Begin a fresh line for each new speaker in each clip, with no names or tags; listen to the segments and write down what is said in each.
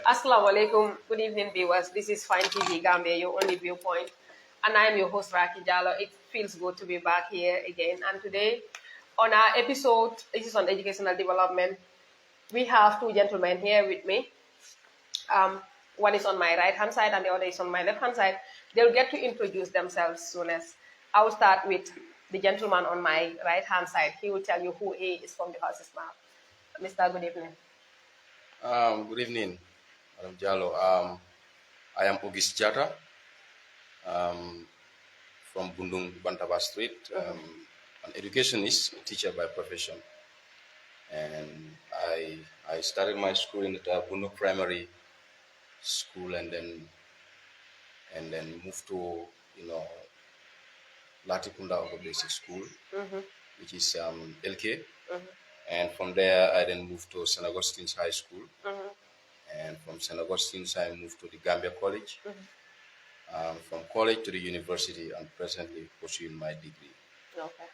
Assalamu alaikum. Good evening, viewers. This is Fine TV Gambia, your only viewpoint. And I'm your host, Raki Jallo. It feels good to be back here again. And today, on our episode, this is on educational development. We have two gentlemen here with me. One is on my right-hand side and the other is on my left-hand side. They'll get to introduce themselves soon as. I will start with the gentleman on my right-hand side. He will tell you who he is from the horse's mouth. Mr. Good evening.
Good evening, Madam Jallo. I am Ogis Jatta from Bundung Bantaba Street, an educationist, a teacher by profession. And I started my school in the Bundung Primary School and then moved to, Latikunda Ogo Basic School, which is LK. And from there, I then moved to St. Augustine's High School. And from St. Augustine's, I moved to the Gambia College. From college to the university, and presently pursuing my degree.
Okay.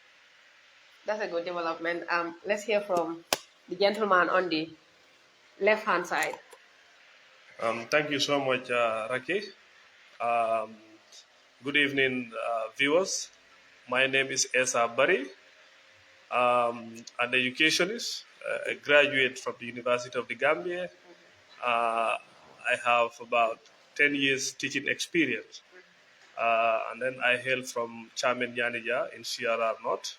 That's a good development. Let's hear from the gentleman on the left-hand side.
Thank you so much, Raki. Good evening, viewers. My name is Essa. An educationist, a graduate from the University of the Gambia. I have about 10 years teaching experience. And then I hail from Chairman Yanija in CRR North.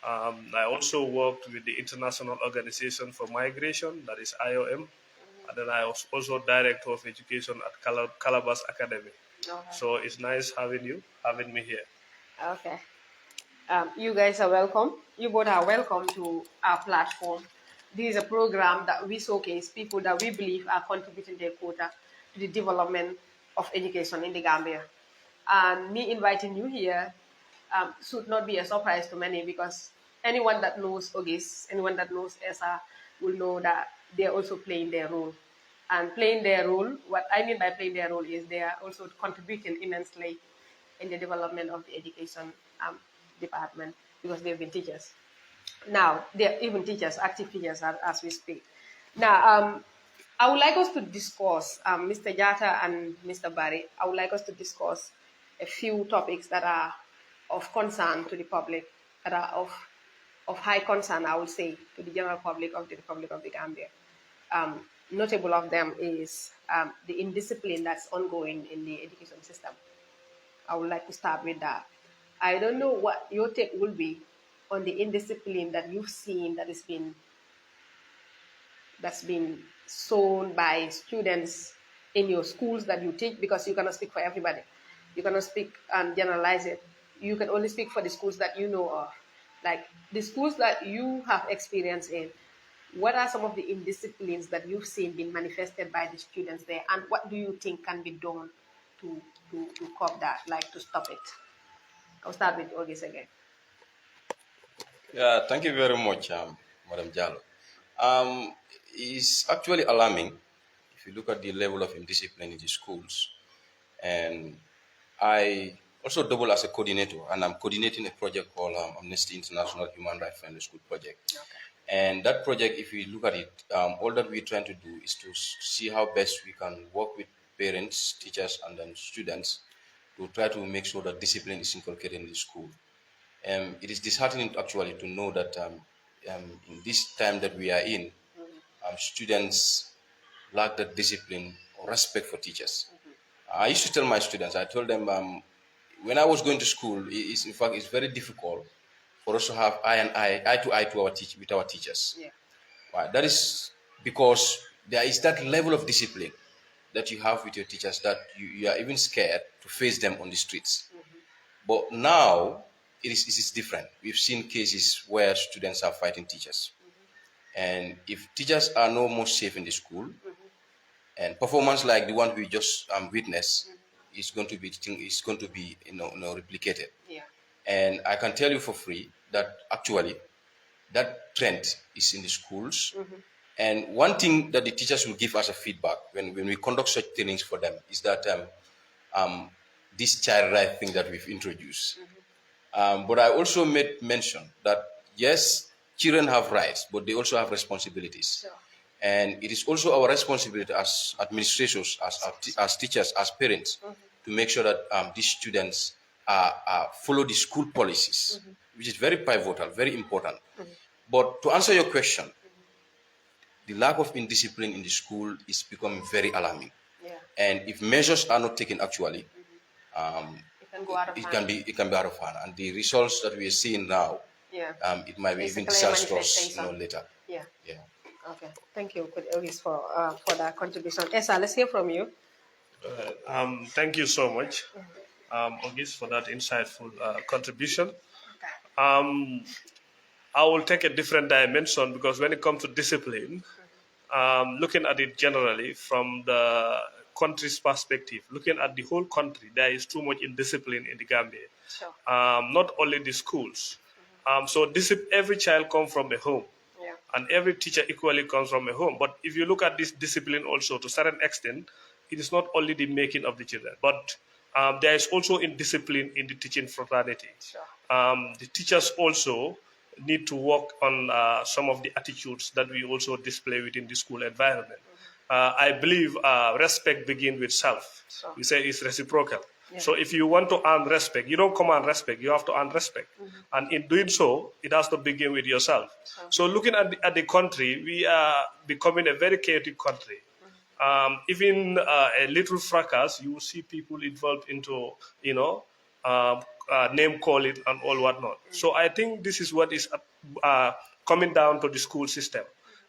I also worked with the International Organization for Migration, that is IOM. And then I was also Director of Education at Calabas Academy. Okay. So it's nice having me here.
Okay. You guys are welcome. You both are welcome to our platform. This is a program that we showcase people that we believe are contributing their quota to the development of education in the Gambia. And me inviting you here should not be a surprise to many, because anyone that knows Ogis, anyone that knows Essa will know that they're also playing their role. And playing their role, what I mean by playing their role is they are also contributing immensely in the development of the education department, because they've been teachers. Now, they're even teachers, active teachers as we speak. Now, I would like us to discuss, Mr. Jatta and Mr. Barry, I would like us to discuss a few topics that are of concern to the public, that are of high concern, I would say, to the general public of the Republic of the Gambia. Notable of them is the indiscipline that's ongoing in the education system. I would like to start with that. I don't know what your take will be on the indiscipline that you've seen that's been shown by students in your schools that you teach, because you cannot speak for everybody. You cannot speak and generalize it. You can only speak for the schools that you know of. Like the schools that you have experience in, what are some of the indisciplines that you've seen being manifested by the students there, and what do you think can be done to curb that, like to stop it? I'll start with Ogis again.
Yeah, thank you very much, Madam Jallo. It's actually alarming if you look at the level of indiscipline in the schools. And I also double as a coordinator, and I'm coordinating a project called Amnesty International Human Rights Friendly School Project. Okay. And that project, if you look at it, all that we're trying to do is to see how best we can work with parents, teachers, and then students to try to make sure that discipline is inculcated in the school. It is disheartening actually to know that in this time that we are in, students lack that discipline or respect for teachers. I used to tell my students, I told them when I was going to school, in fact, it's very difficult for us to have eye to eye with our teachers. Yeah. That is because there is that level of discipline that you have with your teachers that you are even scared to face them on the streets. But now, it is different. We've seen cases where students are fighting teachers. And if teachers are no more safe in the school, and performance like the one we just witnessed is going to be replicated. Yeah. And I can tell you for free that actually that trend is in the schools. And one thing that the teachers will give us a feedback when we conduct such trainings for them is that this child right thing that we've introduced. But I also made mention that yes, children have rights, but they also have responsibilities. Sure. And it is also our responsibility as administrators, as teachers, as parents, to make sure that these students follow the school policies, which is very pivotal, very important. But to answer your question, the lack of indiscipline in the school is becoming very alarming.
Yeah.
And if measures are not taken actually,
It can go out of
it
hand.
can be out of hand. And the results that we are seeing now,
Yeah.
it might be
It's a
even
clear
disastrous,
manifestation.
later.
Yeah.
Yeah.
Okay. Thank you, Ogis, for that contribution. Essa, let's hear from you.
Thank you so much, Ogis, for that insightful contribution. I will take a different dimension because when it comes to discipline, looking at it generally from the country's perspective, looking at the whole country, there is too much indiscipline in the Gambia.
Sure.
Not only the schools. So every child comes from a home.
Yeah.
And every teacher equally comes from a home. But if you look at this discipline also, to a certain extent, it is not only the making of the children, but there is also indiscipline in the teaching fraternity.
Sure.
The teachers also need to work on some of the attitudes that we also display within the school environment. I believe respect begins with self.
Sure.
We say it's reciprocal.
Yeah.
So if you want to earn respect, you don't command respect, you have to earn respect. And in doing so, it has to begin with yourself.
Sure.
So looking at the country, we are becoming a very chaotic country. Even a little fracas, you will see people involved into, name calling and all whatnot. So I think this is what is coming down to the school system.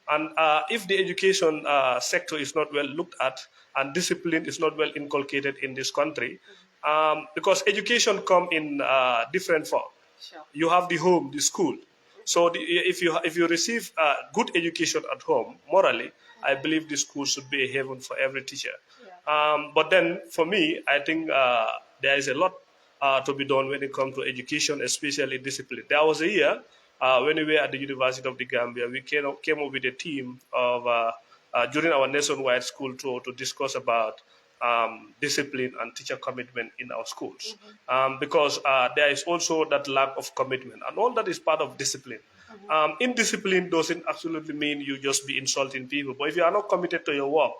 And if the education sector is not well looked at and discipline is not well inculcated in this country, because education come in different form.
Sure.
You have the home, the school. So if you receive good education at home, morally, I believe the school should be a haven for every teacher.
Yeah.
But then for me, I think there is a lot to be done when it comes to education, especially discipline. There was a year when we were at the University of the Gambia, we came up with a team of during our nationwide school tour to discuss about discipline and teacher commitment in our schools, because there is also that lack of commitment, and all that is part of discipline. Indiscipline doesn't absolutely mean you just be insulting people, but if you are not committed to your work,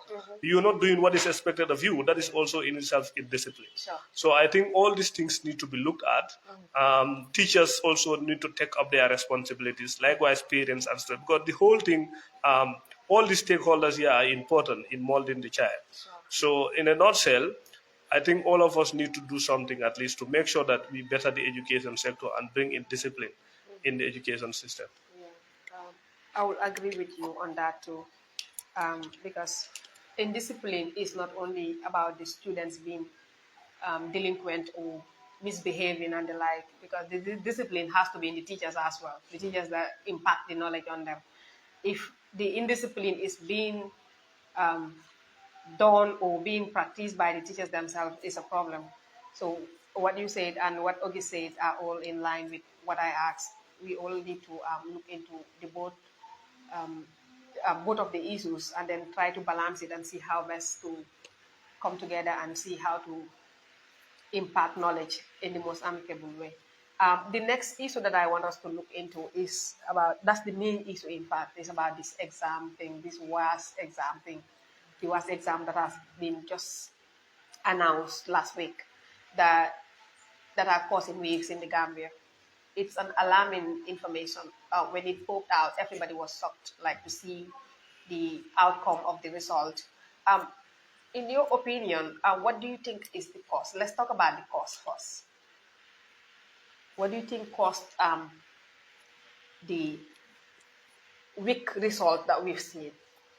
you're not doing what is expected of you, that is also in itself indiscipline.
Sure.
So I think all these things need to be looked at. Teachers also need to take up their responsibilities, likewise parents and stuff, because the whole thing, all the stakeholders here are important in molding the child.
Sure.
So in a nutshell, I think all of us need to do something at least to make sure that we better the education sector and bring in discipline in the education system.
Yeah. I would agree with you on that too, because indiscipline is not only about the students being delinquent or misbehaving and the like, because the discipline has to be in the teachers as well, the teachers that impact the knowledge on them. If the indiscipline is being done or being practiced by the teachers themselves, is a problem. So what you said and what Ogis said are all in line with what I asked. We all need to look into the both of the issues and then try to balance it and see how best to come together and see how to impart knowledge in the most amicable way. The next issue that I want us to look into is about, that's the main issue in fact, is about this exam thing, this WAS exam thing. The WAS exam that has been just announced last week that are causing waves in the Gambia. It's an alarming information. When it popped out, everybody was shocked, like to see the outcome of the result. In your opinion, what do you think is the cause? Let's talk about the cause first. What do you think caused the weak result that we've seen?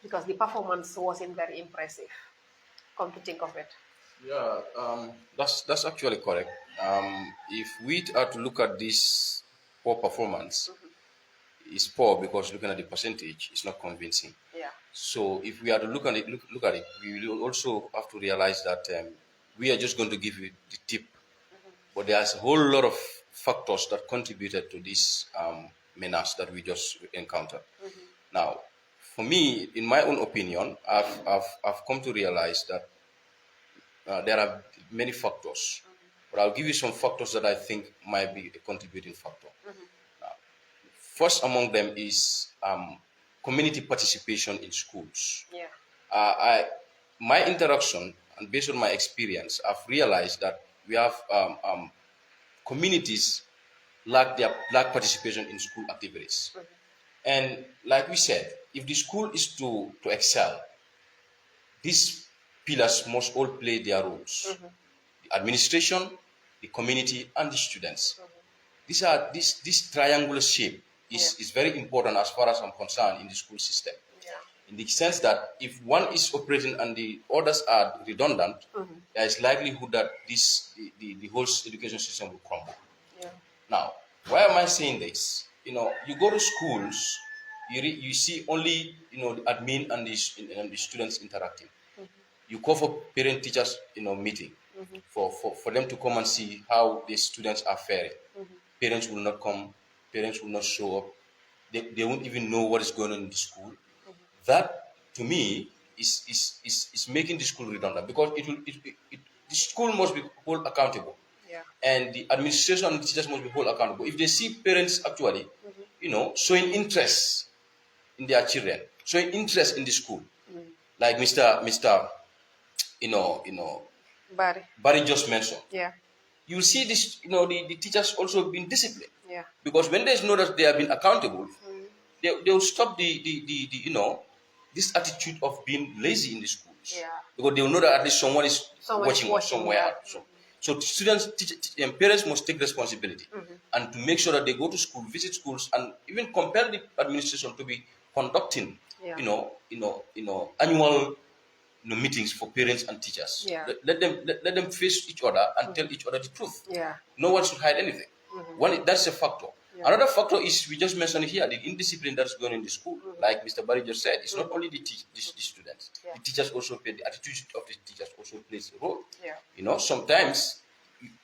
Because the performance wasn't very impressive, come to think of it.
Yeah, that's actually correct. If we are to look at this poor performance, it's poor because looking at the percentage, it's not convincing.
Yeah.
So if we are to look at it, we will also have to realize that we are just going to give you the tip, but there's a whole lot of factors that contributed to this menace that we just encountered. Now, for me, in my own opinion, I've come to realize that there are many factors, but I'll give you some factors that I think might be a contributing factor. First among them is community participation in schools.
Yeah.
My interaction and based on my experience, I've realized that we have communities lack participation in school activities. And like we said, if the school is to excel, these pillars must all play their roles. The administration, the community, and the students. This triangular shape is very important as far as I'm concerned in the school system. In the sense that if one is operating and the others are redundant, there is likelihood that the whole education system will crumble. Now, why am I saying this? You go to schools, you see only the admin and the students interacting. You call for parent teachers meeting for them to come and see how the students are faring. Parents will not come. Parents will not show up. They won't even know what is going on in the school. That to me is making the school redundant, because the school must be held accountable. And the administration and the teachers must be held accountable. If they see parents actually, showing interest in their children, showing interest in the school, like Mr. Barry just mentioned. You see this, the teachers also being disciplined. Because when they know that they have been accountable, they will stop this attitude of being lazy in the schools. Because they will know that at least someone is watching somewhere. So students, parents must take responsibility and to make sure that they go to school, visit schools, and even compel the administration to be conducting, annual meetings for parents and teachers. Let them face each other and tell each other the truth. No one should hide anything. That's a factor. Another factor is, we just mentioned here, the indiscipline that's going in the school. Like Mr. Barry just said, it's not only the students. The teachers also play, the attitude of the teachers also plays a role. Sometimes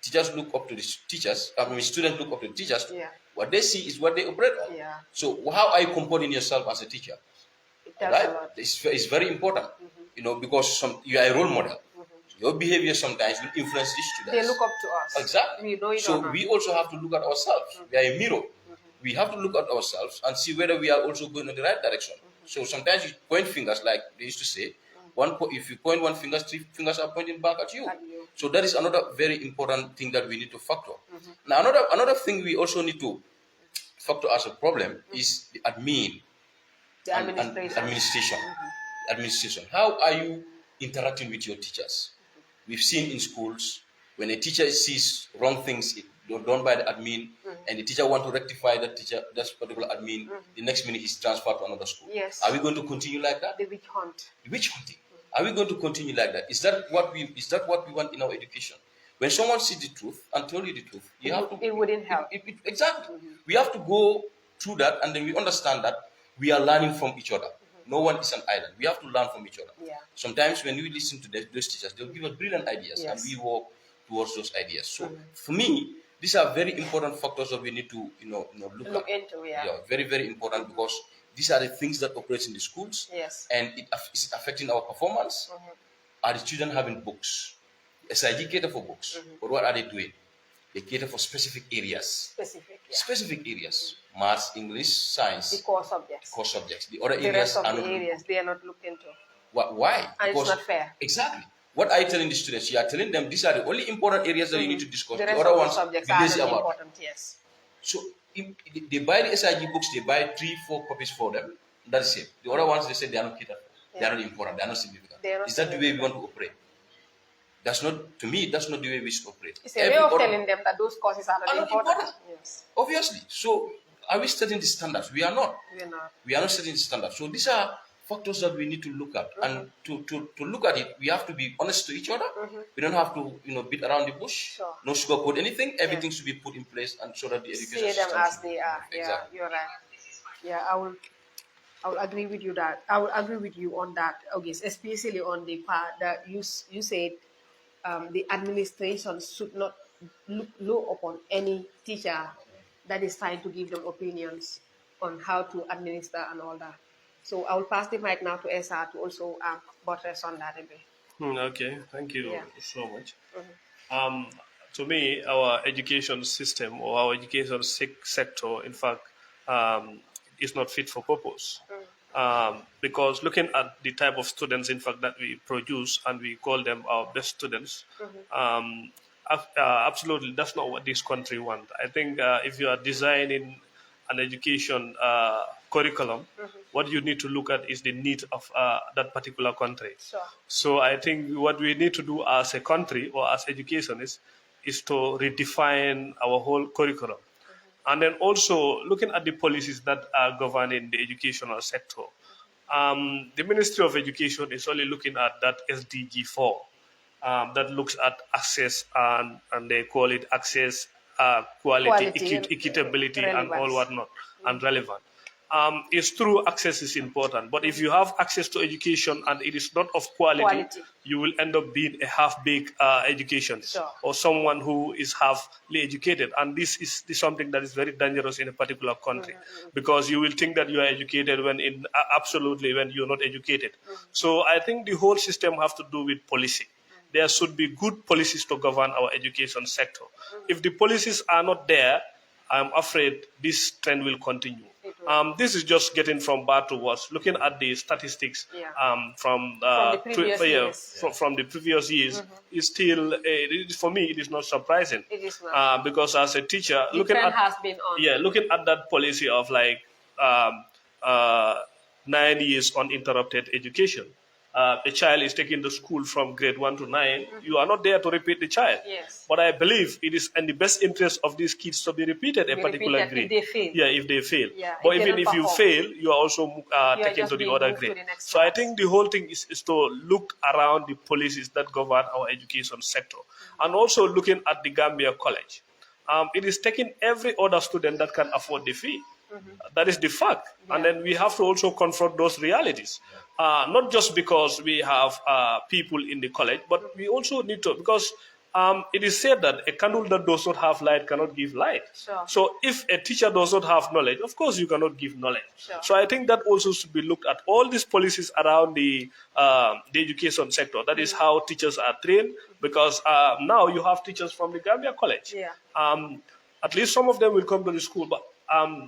teachers look up to the teachers, students look up to the teachers. What they see is what they operate on. So how are you comporting yourself as a teacher? It's very important, because you are a role model. Your behavior sometimes will influence the students.
They look up to us.
Exactly.
We know it
so we also have to look at ourselves. We are a mirror. We have to look at ourselves and see whether we are also going in the right direction. So sometimes you point fingers, like they used to say. If you point one finger, 3 fingers are pointing back at you. So that is another very important thing that we need to factor. Now another thing we also need to factor as a problem is the administration. How are you interacting with your teachers? We've seen in schools, when a teacher sees wrong things done by the admin, and the teacher wants to rectify that particular admin, the next minute he's transferred to another school. Are we going to continue like that?
The witch hunt.
The witch hunting. Are we going to continue like that? Is that what we want in our education? When someone sees the truth and tell you the truth, you have to.
It wouldn't help.
Exactly. We have to go through that, and then we understand that we are learning from each other. No one is an island. We have to learn from each other. Sometimes when we listen to those teachers, they'll give us brilliant ideas, and we work towards those ideas. So for me, these are very important factors that we need to look
into.
Very, very important, because these are the things that operate in the schools, and it is affecting our performance. Are the children having books? SIG cater for books, but what are they doing? They cater for specific areas. Specific areas. Maths, English, science.
The core subjects.
The other
the
areas
rest of
are
the
not
areas they are not looked into.
Why?
And it's not fair.
Exactly. What are you telling the students? You are telling them these are the only important areas that you need to discuss.
The rest
other
of
ones,
the subjects
be
are
lazy
not
about.
important, yes.
So if they buy the SIG books, they buy 3-4 copies for them. That's it. The other ones, they say they are not catered for. They are not important. They are not significant. Is that the way we want to operate? To me, that's not the way we should operate.
It's a way of telling them that those courses are not important. Yes.
Obviously. So are we setting the standards? We are not. We are not setting the standards. So these are factors that we need to look at. And to look at it, we have to be honest to each other. We don't have to beat around the bush. No sugarcoat anything. Everything should be put in place, and so that the education
see
system
them as they are.
Exactly.
You're right. I will agree with you that I will agree with you on that, Ogis, especially on the part that you said the administration should not look low upon any teacher that is trying to give them opinions on how to administer and all that. So I will pass the mic now to Essa to also buttress on that a bit.
Okay, thank you so much. To me, our education system or our education sector, in fact, is not fit for purpose. because looking at the type of students, in fact, that we produce, and we call them our best students, absolutely, that's not what this country wants. I think if you are designing an education curriculum, what you need to look at is the need of that particular country.
Sure.
So I think what we need to do as a country or as educationists is to redefine our whole curriculum. And then also looking at the policies that are governing the educational sector. The Ministry of Education is only looking at that SDG 4 that looks at access, and they call it access, quality, equitability, and all whatnot, and relevant. It's true access is important, but if you have access to education and it is not of quality, you will end up being a half-baked education, or someone who is halfly educated. And this is something that is very dangerous in a particular country, because you will think that you are educated when absolutely when you're not educated. So I think the whole system has to do with policy. There should be good policies to govern our education sector. If the policies are not there, I'm afraid this trend will continue. This is just getting from bad to worse. Looking at the statistics from the previous years, is still for me it is not surprising.
It is not.
Because as a teacher, looking at that policy of like 9 years uninterrupted education. A child is taken to school from grade 1 to 9, you are not there to repeat the child.
Yes.
But I believe it is in the best interest of these kids to be repeated a particular grade.
If they fail.
Yeah, if they fail.
Yeah,
but even if you fail, you are also taken to the other grade. So I think the whole thing is to look around the policies that govern our education sector. And also looking at the Gambia College. It is taking every other student that can afford the fee. That is the fact. And then we have to also confront those realities. Not just because we have people in the college, but we also need to, because it is said that a candle that does not have light cannot give light.
Sure.
So if a teacher does not have knowledge, of course you cannot give knowledge.
Sure.
So I think that also should be looked at. All these policies around the education sector, that is how teachers are trained, because now you have teachers from the Gambia College.
Yeah.
At least some of them will come to the school, but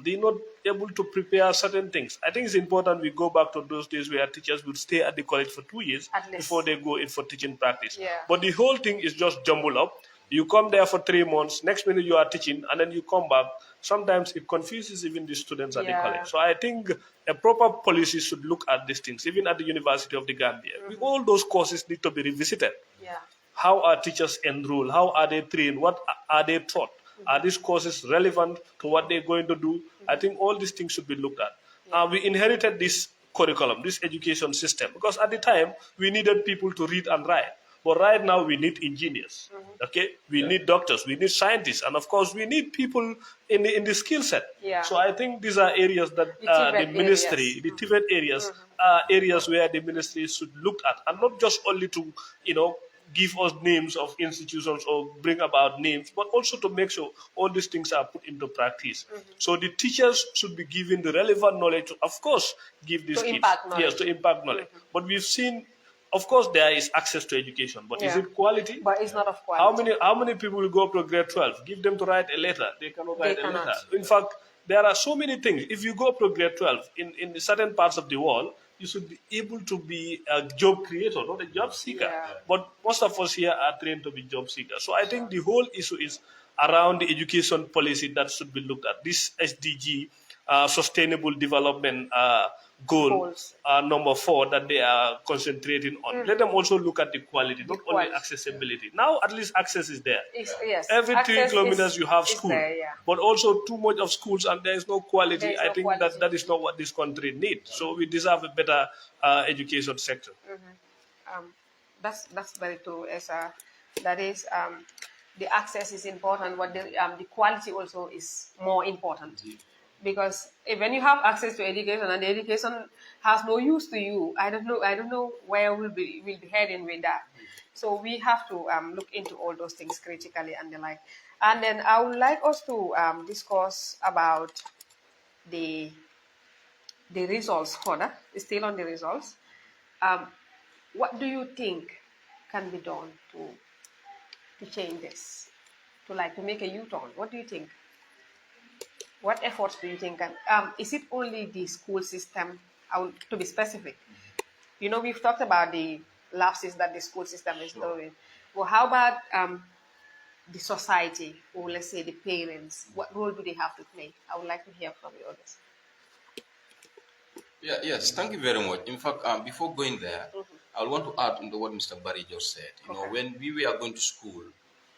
they're not able to prepare certain things. I think it's important we go back to those days where teachers would stay at the college for 2 years before they go in for teaching practice.
Yeah.
But the whole thing is just jumbled up. You come there for 3 months, next minute you are teaching, and then you come back. Sometimes it confuses even the students at the college. So I think a proper policy should look at these things, even at the University of the Gambia. All those courses need to be revisited.
Yeah.
How are teachers enrolled? How are they trained? What are they taught? Are these courses relevant to what they're going to do? I think all these things should be looked at. We inherited this curriculum, this education system, because at the time we needed people to read and write. But right now we need engineers, okay? We need doctors, we need scientists, and of course we need people in the skill set.
Yeah.
So I think these are areas that the ministry, the TVET areas, are areas where the ministry should look at, and not just only to, give us names of institutions or bring about names, but also to make sure all these things are put into practice. So the teachers should be given the relevant knowledge to, of course, give these kids. Yes, to impact knowledge. But we've seen, of course, there is access to education, but is it quality?
But it's not of quality.
How many people will go up to grade 12? Give them to write a letter. They cannot write a letter. In fact, there are so many things. If you go up to grade 12, in certain parts of the world, you should be able to be a job creator, not a job seeker.
Yeah.
But most of us here are trained to be job seekers. So I think the whole issue is around the education policy that should be looked at. This SDG, Sustainable Development Goals, number 4 that they are concentrating on. Let them also look at the quality, not only accessibility. Now at least access is there.
Yes.
Every 3 kilometers you have school,
there,
but also too much of schools and there is no quality. I think that is not what this country needs. So we deserve a better education sector.
That's very true, Essa. That is, the access is important, but the quality also is more important. Because when you have access to education and the education has no use to you, I don't know where we'll be heading with that. So we have to look into all those things critically and the like. And then I would like us to discuss about the results further. Still on the results. What do you think can be done to change this? To make a U-turn? What do you think? What efforts do you think? Is it only the school system to be specific. You know, we've talked about the lapses that the school system is doing. Well, how about the society, or let's say the parents? What role do they have to play? I would like to hear from you on this.
Yeah, yes, thank you very much. In fact, before going there, I want to add into what Mr. Barry just said. You know, when we were going to school,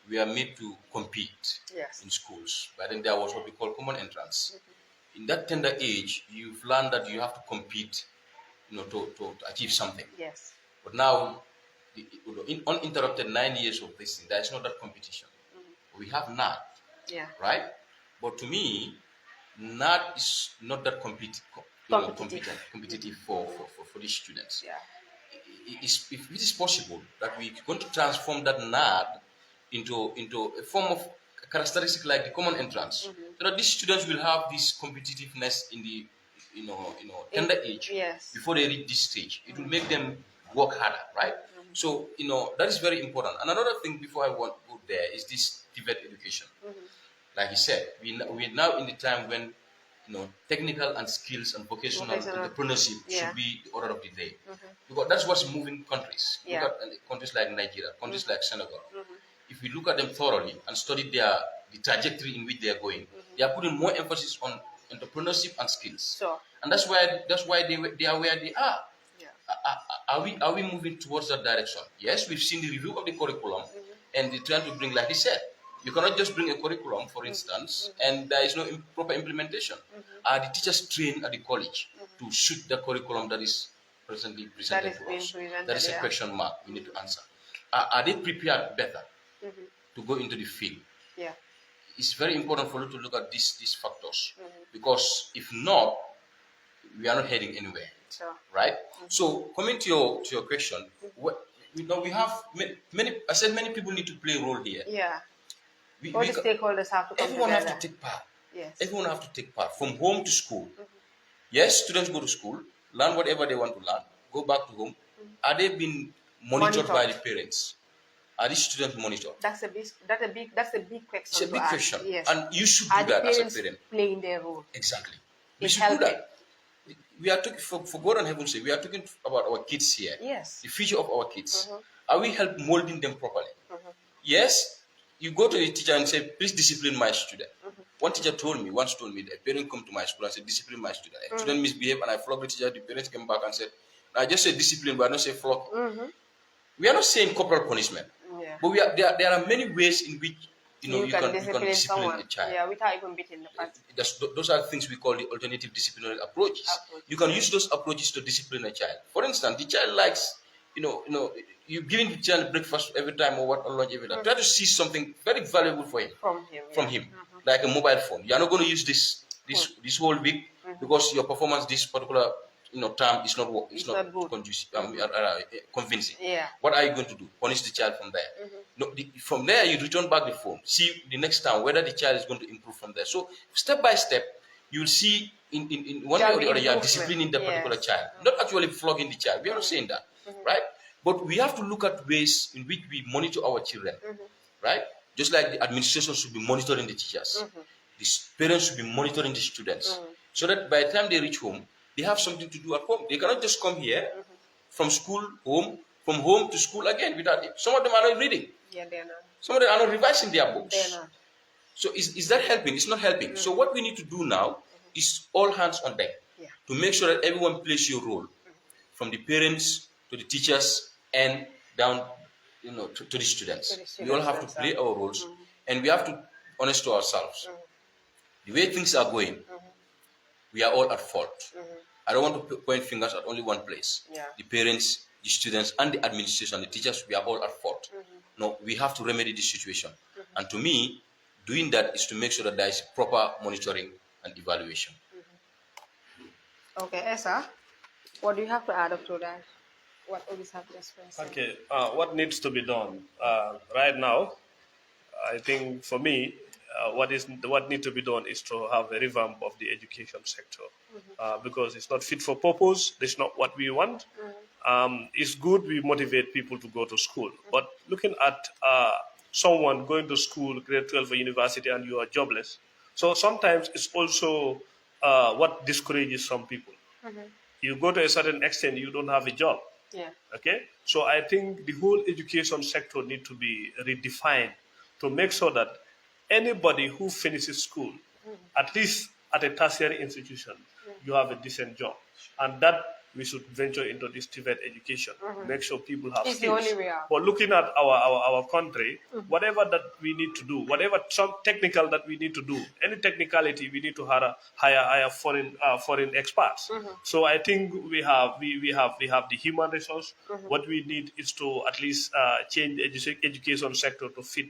we are made to compete in schools. But then there was what we call common entrance. In that tender age, you've learned that you have to compete, you know, to achieve something.
Yes.
But now, in uninterrupted 9 years of this thing, there is not that competition. We have NAT, right? But to me, NAT is not that competitive for these students.
Yeah.
If it is possible that we're going to transform that NAD into a form of characteristic like the common entrance, so that these students will have this competitiveness in the tender age before they reach this stage. It will make them work harder, right? So that is very important. And another thing before I want to go there is this TVET education. Like he said, we're now in the time when technical and skills and vocational entrepreneurship should be the order of the day. Because that's what's moving countries. Look at countries like Nigeria, countries like Senegal. If we look at them thoroughly and study the trajectory in which they are going, they are putting more emphasis on entrepreneurship and skills. And that's why they are where they are. Are we moving towards that direction? Yes, we've seen the review of the curriculum and they're trying to bring, like he said, you cannot just bring a curriculum, for instance, and there is no proper implementation. Are the teachers trained at the college to suit the curriculum that is presently presented to us? That is a question mark we need to answer. Are they prepared better to go into the field?
Yeah.
It's very important for you to look at these factors, because if not, we are not heading anywhere. Right? So coming to your question, we have many. I said many people need to play a role here.
Yeah. All the stakeholders have to come
everyone
together.
have to take part.
Yes.
Everyone have to take part from home to school. Yes, students go to school, learn whatever they want to learn, go back to home. Are they being monitored by the parents? Are these students monitored?
That's a big question.
It's a big question.
Yes.
And you should do that as a parent.
Playing their role.
Exactly. We should do that. We are talking, for God and heaven's sake, we are talking about our kids here.
Yes.
The future of our kids. Are we molding them properly? Yes. You go to the teacher and say, please discipline my student. One teacher once told me, a parent come to my school and said, discipline my student. A student misbehaved and I flogged the teacher. The parents came back and said, I just said discipline, but I don't say flog. We are not saying corporal punishment. But there are many ways in which you can discipline a child.
Yeah, without even beating the person.
Those are things we call the alternative disciplinary approaches. You can use those approaches to discipline a child. For instance, the child likes, you giving the child breakfast every time or lunch every time. Try to see something very valuable for him. From him. Like a mobile phone. You are not going to use this whole week because your performance this particular term is not convincing.
Yeah.
What are you going to do? Punish the child from there. No, from there you return back the phone. See the next time whether the child is going to improve from there. So step by step, you will see in one way or the other you are disciplining the particular child, not actually flogging the child. We are not saying that, right? But we have to look at ways in which we monitor our children, right? Just like the administration should be monitoring the teachers, the parents should be monitoring the students, so that by the time they reach home, they have something to do at home. They cannot just come here from school, from home to school again without it. Some of them are not reading.
Yeah, they're not.
Some of them are not revising their books.
They're not.
So is that helping? It's not helping. So what we need to do now is all hands on deck to make sure that everyone plays your role, from the parents to the teachers and down to the students. We all have to play our roles, and we have to be honest to ourselves. The way things are going, we are all at fault. I don't want to point fingers at only one place. The parents, the students, and the administration, the teachers, we are all at fault. No, we have to remedy this situation. And to me, doing that is to make sure that there is proper monitoring and evaluation.
Okay, Essa, what do you have to add up to that? What Ogis have to express?
Okay, what needs to be done right now? I think for me, what needs to be done is to have a revamp of the education sector, because it's not fit for purpose. That's not what we want. It's good we motivate people to go to school, but looking at someone going to school, grade 12 or university, and you are jobless. So sometimes it's also what discourages some people. You go to a certain extent, you don't have a job.
Yeah.
Okay, so I think the whole education sector need to be redefined to make sure that anybody who finishes school, at least at a tertiary institution, you have a decent job, and that we should venture into this TVET education, make sure people have
It's the
skills.
only way out.
But looking at our country, whatever that we need to do, whatever some technical that we need to do, any technicality we need to hire foreign experts. So I think we have the human resource. What we need is to at least change the education sector to fit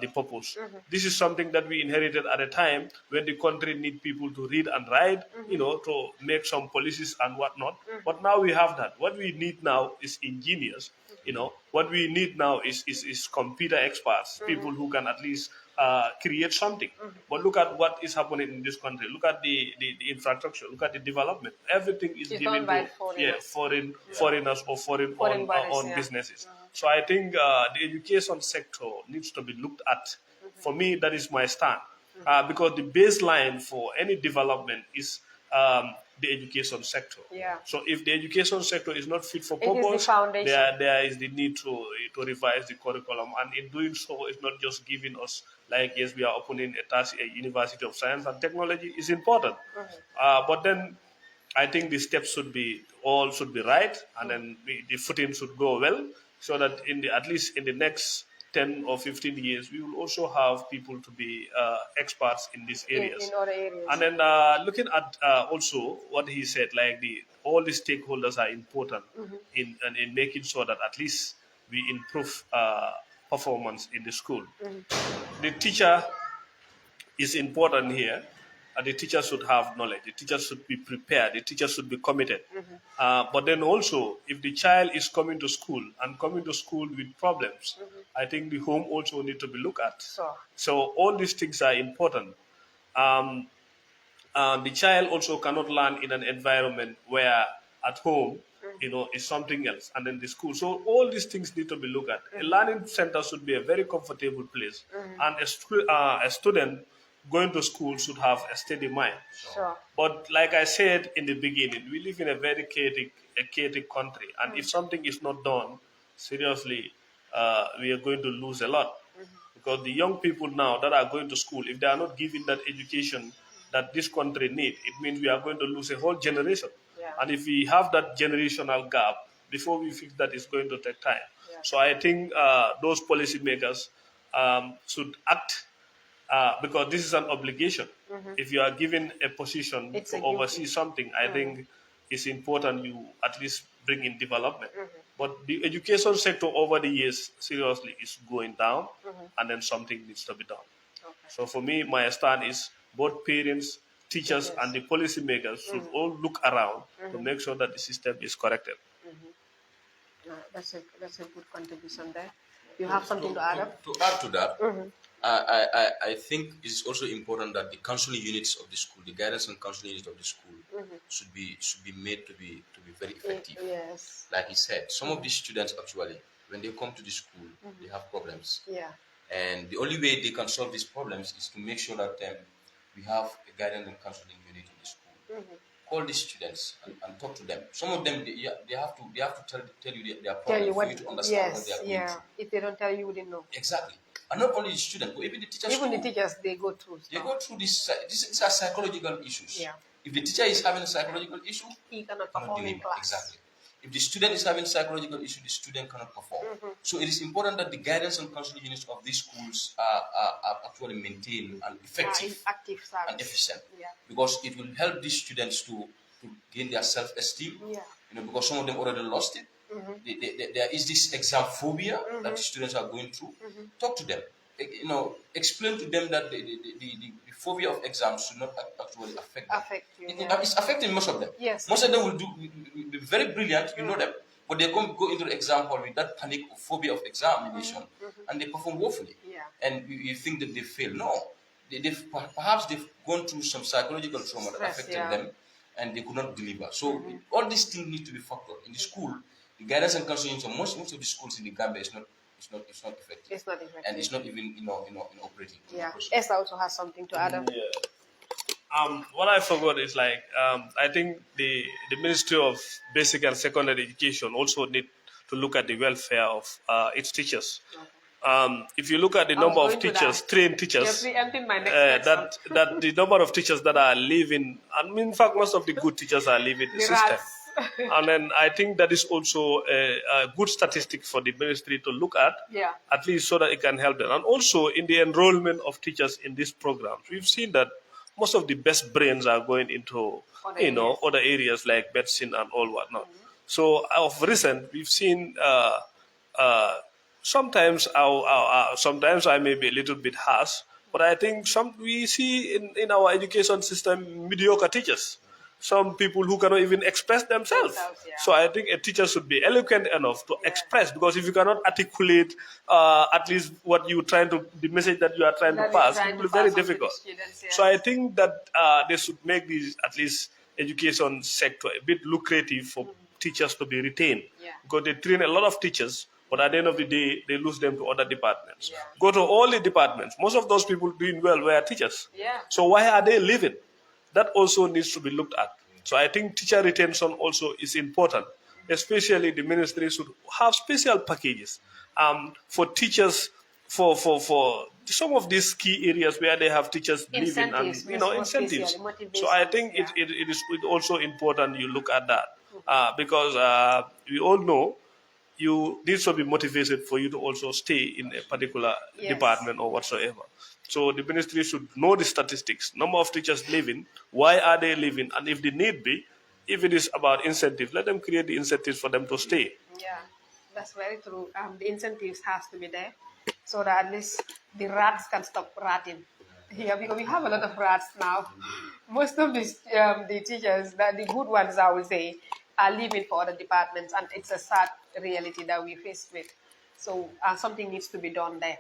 the purpose. This is something that we inherited at a time when the country need people to read and write, to make some policies and whatnot. But now we have that. What we need now is engineers. What we need now is computer experts, people who can at least create something. But look at what is happening in this country. Look at the infrastructure. Look at the development. Everything is
It's
given
done by
to foreigners or foreign
bodies,
owned businesses. So I think the education sector needs to be looked at. For me, that is my stand. Because the baseline for any development is the education sector.
Yeah.
So if the education sector is not fit for
It is the
purpose,
foundation.
there is the need to revise the curriculum. And in doing so, it's not just giving us, like, yes, we are opening a University of Science and Technology is important. But then I think the steps should be right, and then the footing should go well, so that at least in the next 10 or 15 years, we will also have people to be experts in these areas.
In other areas.
And then looking at also what he said, like all the stakeholders are important in making sure that at least we improve performance in the school. The teacher is important here. The teacher should have knowledge. The teacher should be prepared. The teacher should be committed. But then also, if the child is coming to school with problems, I think the home also need to be looked at. So all these things are important. The child also cannot learn in an environment where at home, is something else, and then the school. So all these things need to be looked at. A learning center should be a very comfortable place, and a student going to school should have a steady mind.
Sure.
But like I said in the beginning, we live in a very chaotic country, and if something is not done, seriously, we are going to lose a lot. Because the young people now that are going to school, if they are not given that education that this country needs, it means we are going to lose a whole generation.
Yeah.
And if we have that generational gap, before we fix that, it's going to take time.
Yeah.
So I think those policymakers should act, because this is an obligation. If you are given a position to oversee something, I think it's important you at least bring in development. But the education sector over the years, seriously, is going down, and then something needs to be done.
Okay.
So for me, my stand is both parents, teachers, and the policymakers should all look around to make sure that the system is corrected.
That's a good contribution there. You have something to add up?
To add to that, I think it's also important that the counseling units of the school, the guidance and counseling units of the school, should be made to be very effective.
Yes.
Like he said, some of these students actually, when they come to the school, they have problems.
Yeah.
And the only way they can solve these problems is to make sure that we have a guidance and counseling unit in the school. Call these students and talk to them. Some of them they have to tell you their problems for you to understand what they are going through.
If they don't tell you, you wouldn't know.
Exactly. And not only the student, but even the teachers.
Even the teachers, they go through stuff.
They go through these are psychological issues.
Yeah.
If the teacher is having a psychological issue,
He cannot perform in class.
Exactly. If the student is having psychological issue, the student cannot perform. So it is important that the guidance and counseling units of these schools are actually maintained and effective
Active service.
and efficient.
Yeah.
Because it will help these students to gain their self-esteem.
Yeah.
Because some of them already lost it. There is this examphobia that the students are going through. Talk to them. Explain to them that the phobia of exams should not actually affect them. It's affecting most of them.
Yes.
Most of them will be very brilliant, you know them, but they go into the exam hall with that panic or phobia of examination, and they perform woefully.
Yeah.
And you think that they fail. No, perhaps they've gone through some psychological trauma that affected them, and they could not deliver. So all these things need to be factored in the school. The guidance and counseling, so most of the schools in the Gambia is not effective.
It's not effective.
And it's not even operating.
Yeah. Essa also has something to add on.
Yeah. What I forgot is like I think the Ministry of Basic and Secondary Education also need to look at the welfare of its teachers. If you look at the
I was
number of
going to
teachers,
that.
trained
You're
teachers,
preempting my next question.
that the number of teachers that are leaving, and in fact, most of the good teachers are leaving the
The
system.
rats.
And then I think that is also a good statistic for the ministry to look
Yeah.
at least so that it can help them. And also in the enrollment of teachers in these programs, we've seen that most of the best brains are going into other areas like medicine and all whatnot. So of recent, we've seen uh, sometimes sometimes I may be a little bit harsh, but I think we see in our education system mediocre teachers, some people who cannot even express themselves.
Yeah.
So I think a teacher should be eloquent enough to express, because if you cannot articulate at least the message that you are trying to pass, it will be very difficult. So I think that they should make this at least education sector a bit lucrative for teachers to be retained, because they train a lot of teachers, but at the end of the day, they lose them to other departments.
Yeah.
Go to all the departments. Most of those people doing well were teachers.
Yeah.
So why are they leaving? That also needs to be looked at. So I think teacher retention also is important. Especially the ministry should have special packages for teachers for some of these key areas where they have teachers leaving and incentives. So I think it is also important you look at that because we all know you need to be motivated for you to also stay in a particular department or whatsoever. So the ministry should know the statistics, number of teachers leaving, why are they leaving, and if they need be, if it is about incentive, let them create the incentives for them to stay.
Yeah, that's very true. The incentives has to be there, so that at least the rats can stop ratting. Yeah, because we have a lot of rats now. Most of the teachers, the good ones, I would say, are leaving for other departments, and it's a sad reality that we face with. So something needs to be done there.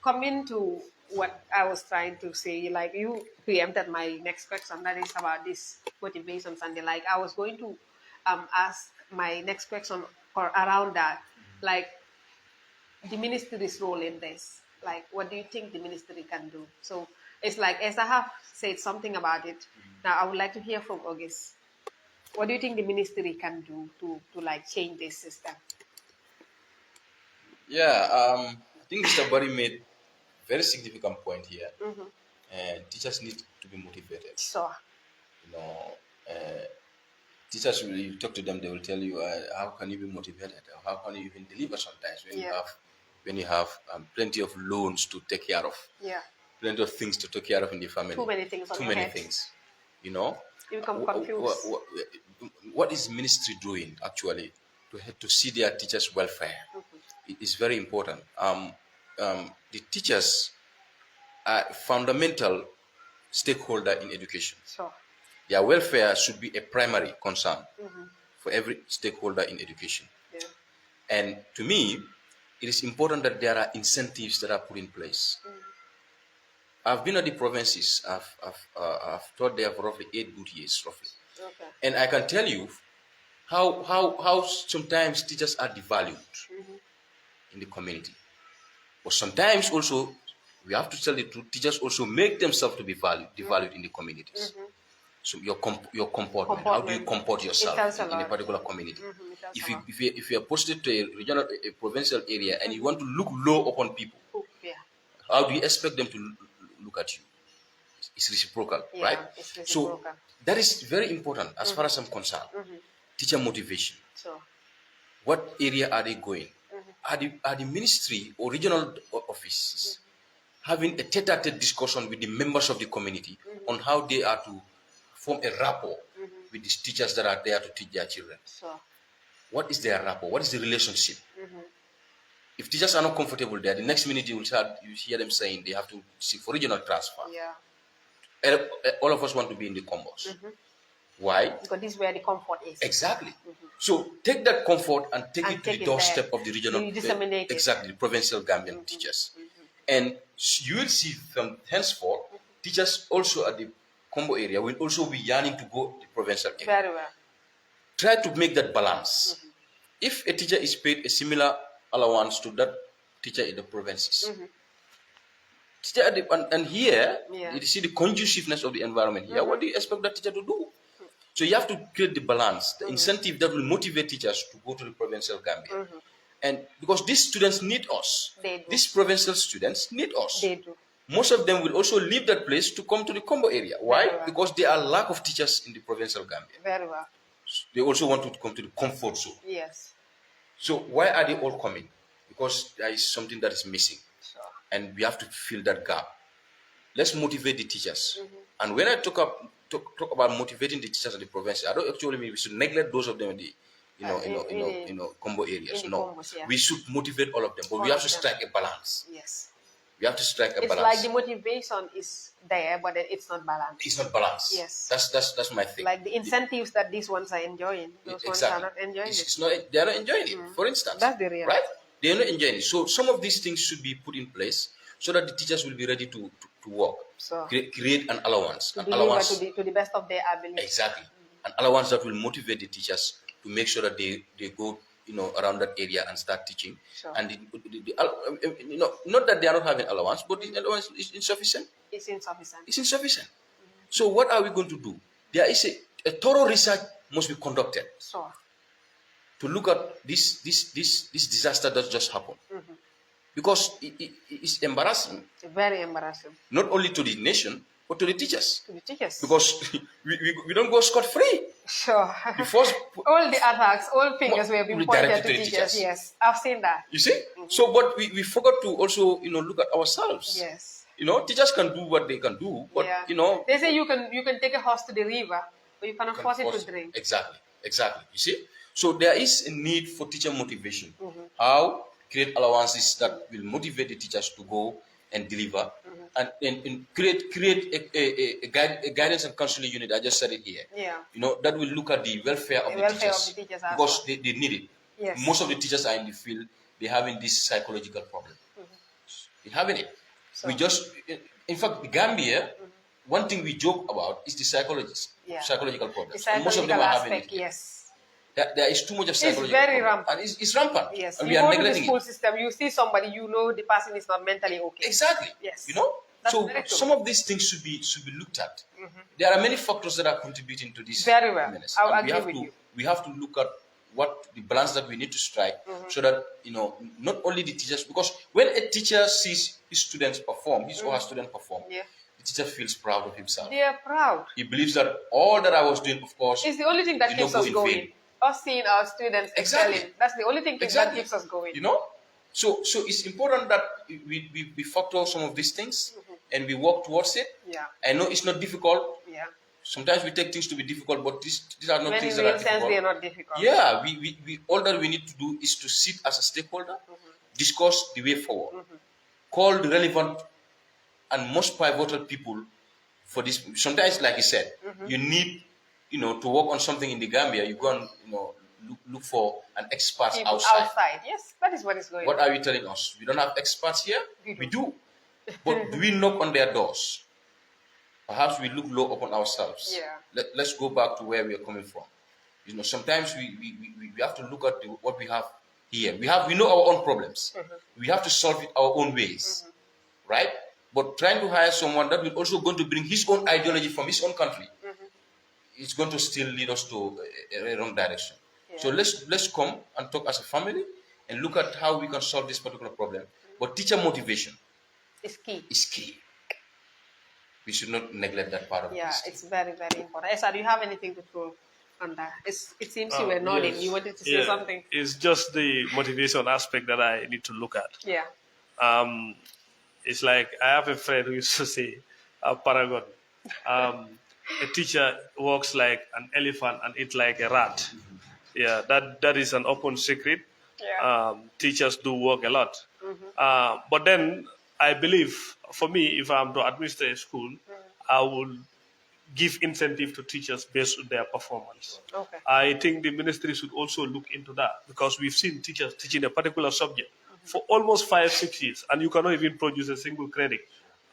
Coming to what I was trying to say, like you preempted my next question, that is about these motivations and the like. I was going to ask my next question around that, like the ministry's role in this. Like, what do you think the ministry can do? So it's like, Essa have said something about it. Now I would like to hear from Ogis. What do you think the ministry can do to like change this system?
Yeah, I think Mr. Barry made a very significant point here. And teachers need to be motivated.
So,
Teachers, when you talk to them, they will tell you how can you be motivated, or how can you even deliver sometimes when you have plenty of loans to take care of, plenty of things to take care of in the family,
too many things.
Things, you
become confused.
What is ministry doing actually to see their teachers' welfare? It is very important. The teachers are fundamental stakeholder in education.
So,
their welfare should be a primary concern for every stakeholder in education.
yeah.
And to me, it is important that there are incentives that are put in place. I've been at the provinces. I've taught there for roughly 8 good years, roughly.
Okay.
And I can tell you how sometimes teachers are devalued in the community. But sometimes also, we have to tell the truth, teachers also make themselves to be devalued in the communities. So your comportment, how do you comport yourself in a particular community? If you are posted to a provincial area and you want to look low upon people, how do you expect them to look at you? It's reciprocal, right?
It's reciprocal.
So that is very important as far as I'm concerned. Teacher motivation.
So,
What area are they going? Are the ministry or regional offices having a tete-a-tete discussion with the members of the community on how they are to form a rapport with these teachers that are there to teach their children?
so,
What is their rapport? What is the relationship? If teachers are not comfortable there, the next minute you hear them saying they have to seek for regional transfer. All of us want to be in the combos. Why?
Because this is where the comfort is.
Exactly. So take that comfort and take it to the doorstep of the regional,
disseminate
the provincial Gambian teachers. And you will see from henceforth, teachers also at the combo area will also be yearning to go to the provincial area.
Very well.
Try to make that balance. If a teacher is paid a similar allowance to that teacher in the provinces, And here,
Yeah.
you see the conduciveness of the environment here. What do you expect that teacher to do? So you have to create the balance, the incentive that will motivate teachers to go to the provincial Gambia. And because these students need us,
They do.
these provincial students need us.
They do.
Most of them will also leave that place to come to the Combo area. Why?
Very well.
Because there are lack of teachers in the provincial Gambia.
Very well.
They also want to come to the comfort zone.
Yes.
So why are they all coming? Because there is something that is missing.
Sure.
And we have to fill that gap. Let's motivate the teachers. And when I talk about motivating the teachers in the province, I don't actually mean we should neglect those of them in the combo areas.
in the
No,
combos, yeah.
we should motivate all of them, but
All
we have
of
to
them.
strike a balance.
Yes.
We have to strike a
It's
balance.
like the motivation is there, but then it's not balanced.
It's not balanced.
Yes.
That's my thing.
Like the incentives that these ones are enjoying, those ones are not enjoying it.
It's not. They are not enjoying it. For instance,
That's the reality.
right? They are not enjoying it. So some of these things should be put in place so that the teachers will be ready to work.
So
Create an allowance.
to
An
deliver
allowance.
to the best of their ability.
Exactly. An allowance that will motivate the teachers to make sure that they go around that area and start teaching.
Sure.
And not that they are not having allowance, but the allowance is insufficient.
It's insufficient.
It's insufficient. So what are we going to do? There is a thorough research must be conducted
So
to look at this disaster that just happened. Because it's embarrassing,
very embarrassing
not only to the nation, but to the teachers.
to the teachers.
Because we don't go scot-free.
Sure.
The first,
All the attacks, all fingers were being pointed
Redirected
to
to the
teachers.
teachers.
Yes, I've seen that.
you see? So, but we forgot to also, look at ourselves.
Yes.
Teachers can do what they can do, but,
Yeah. They say you can take a horse to the river, but you cannot force it to drink.
Exactly. You see? So there is a need for teacher motivation. How create allowances that will motivate the teachers to go and deliver, and create a guidance and counseling unit. I just said it here.
Yeah.
That will look at the welfare of the
welfare
teachers,
of the teachers as
because
well.
they need it.
Yes.
Most of the teachers are in the field. They're having this psychological problem. They're having it. We just, in fact, the Gambia, one thing we joke about is the psychological problems.
The
And most of them
psychological
are having
aspect,
it.
yes.
There is too much of
It's
psychological
very
problem.
rampant.
And it's rampant.
Yes.
And
You
we are
go to the
neglecting
school
it.
system, you see somebody, you know the person is not mentally okay.
Exactly.
Yes. That's
So
very true.
some of these things should be looked at. There are many factors that are contributing to this.
Very well.
menace.
I'll
And
agree with you.
We have to look at what the balance that we need to strike, so that not only the teachers, because when a teacher sees his students perform, his or her student perform,
Yeah.
the teacher feels proud of himself.
They are proud.
He believes that all that I was doing, of course,
It's the only thing that
did
keeps
not go
us
in
going.
vain.
Us seeing our students
Exactly.
excelling. That's the only thing that
Exactly.
keeps us going.
So it's important that we factor some of these things and we work towards it.
Yeah.
I know it's not difficult.
Yeah.
Sometimes we take things to be difficult, but these are not
When
things
in
that are
real sense,
difficult.
they are not difficult.
Yeah, we all that we need to do is to sit as a stakeholder, discuss the way forward, call the relevant and most pivotal people for this. Sometimes, like you said, you need to work on something in the Gambia. You go and look for an expert
People
outside.
Yes, that is what is going
What
on.
are you telling us? We don't have experts here?
We
do. But do we knock on their doors? Perhaps we look low upon ourselves.
Yeah.
Let's go back to where we are coming from. Sometimes we have to look at what we have here. We know our own problems. We have to solve it our own ways, right? But trying to hire someone that will also going to bring his own ideology from his own country, it's going to still lead us to a wrong direction.
Yeah.
So let's come and talk as a family and look at how we can solve this particular problem. But teacher motivation
It's key.
is key. We should not neglect that part of
Yeah,
this.
it's very, very important. Essa, do you have anything to throw on that? It seems you were nodding.
Yes.
You wanted to say something.
It's just the motivation aspect that I need to look at.
Yeah.
It's like I have a friend who used to say, a paragon. A teacher walks like an elephant and eats like a rat. Yeah, that is an open secret.
Yeah.
Teachers do work a lot. But then I believe, for me, if I'm to administer a school, I will give incentive to teachers based on their performance.
Okay.
I think the ministry should also look into that, because we've seen teachers teaching a particular subject for almost 5-6 years, and you cannot even produce a single credit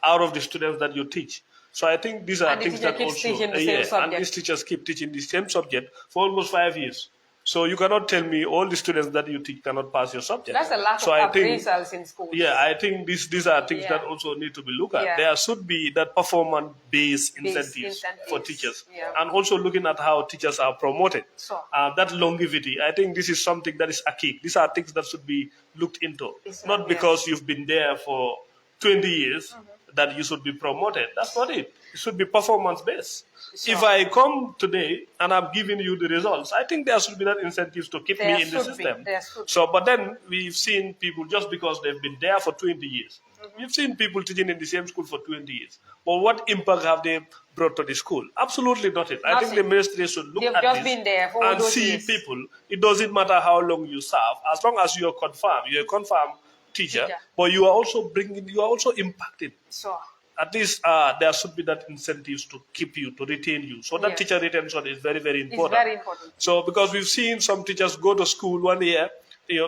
out of the students that you teach. So I think these are
And the
things
teacher
that
keeps
also,
teaching the same
and
subject.
these teachers keep teaching the same subject for almost 5 years. So you cannot tell me all the students that you teach cannot pass your subject.
That's a lack
So
of
I think,
appraisals in schools.
yeah, I think these are things
Yeah.
that also need to be looked at.
Yeah.
There should be that performance-based incentives for teachers,
Yeah.
and also looking at how teachers are promoted.
So.
That longevity, I think this is something that is a key. These are things that should be looked into. Not because you've been there for 20 years that you should be promoted. That's not it. It should be performance-based.
So.
If I come today and I'm giving you the results, I think there should be that incentives to keep me in the system. So, but then we've seen people, just because they've been there for 20 years, we've seen people teaching in the same school for 20 years. But what impact have they brought to the school? Absolutely nothing. I think the ministry should look at this and see people. It doesn't matter how long you serve, as long as you're a confirmed teacher, but you are also impacting.
So.
At least there should be that incentives to keep you, to retain you. So that teacher retention is very, very important.
It's very important.
So because we've seen some teachers go to school 1 year,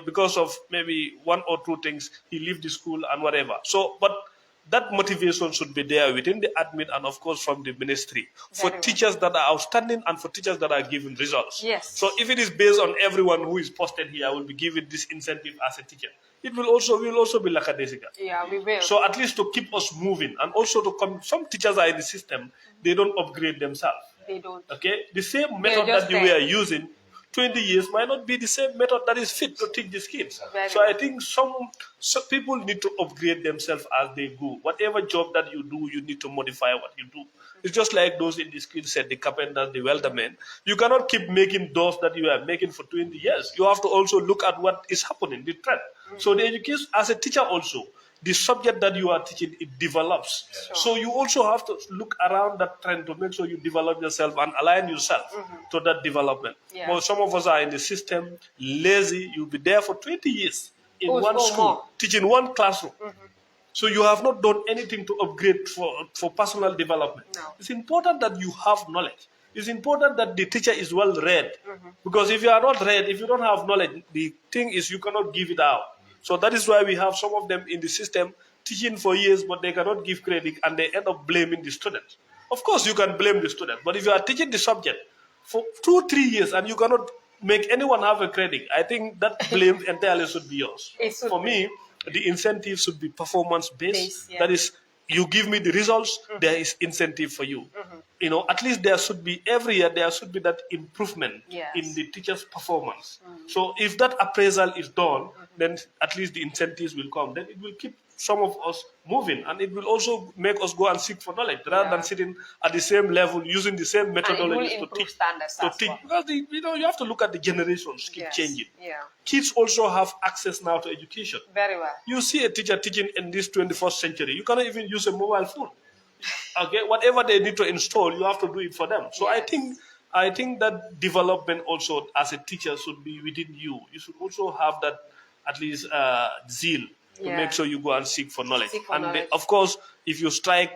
because of maybe one or two things, he leave the school and whatever. So, but that motivation should be there within the admin and of course from the ministry for teachers that are outstanding and for teachers that are giving results.
Yes.
So if it is based on everyone who is posted here will be given this incentive as a teacher, it will also be lackadaisical.
Yeah, we will.
So at least to keep us moving and also to come, some teachers are in the system, they don't upgrade themselves.
They don't.
Okay? The same method that you were using 20 years might not be the same method that is fit to teach these kids. So I think some people need to upgrade themselves as they go. Whatever job that you do, you need to modify what you do. It's just like those in the skill set, the carpenters, the weldermen. You cannot keep making doors that you are making for 20 years. You have to also look at what is happening, the trend. So the education, as a teacher also, the subject that you are teaching, it develops. So you also have to look around that trend to make sure you develop yourself and align yourself to that development. Well, some of us are in the system, lazy. You'll be there for 20 years in one school, teaching one classroom. So you have not done anything to upgrade for personal development.
No.
It's important that you have knowledge. It's important that the teacher is well read. Because if you are not read, if you don't have knowledge, the thing is you cannot give it out. So that is why we have some of them in the system teaching for years, but they cannot give credit and they end up blaming the student. Of course, you can blame the student, but if you are teaching the subject for 2-3 years and you cannot make anyone have a credit, I think that blame entirely should be yours. For me, the incentive should be performance-based. That is, you give me the results, there is incentive for you. At least there should be, every year, there should be that improvement in the teacher's performance. So if that appraisal is done, then at least the incentives will come. Then it will keep some of us moving, and it will also make us go and seek for knowledge rather than sitting at the same level using the same methodologies to teach. Because you have to look at the generations keep changing. Kids also have access now to education.
Very well.
You see a teacher teaching in this 21st century, you cannot even use a mobile phone. Okay, whatever they need to install, you have to do it for them. So I think that development also as a teacher should be within you. You should also have that at least zeal to make sure you go and seek for knowledge. Of course, if you strike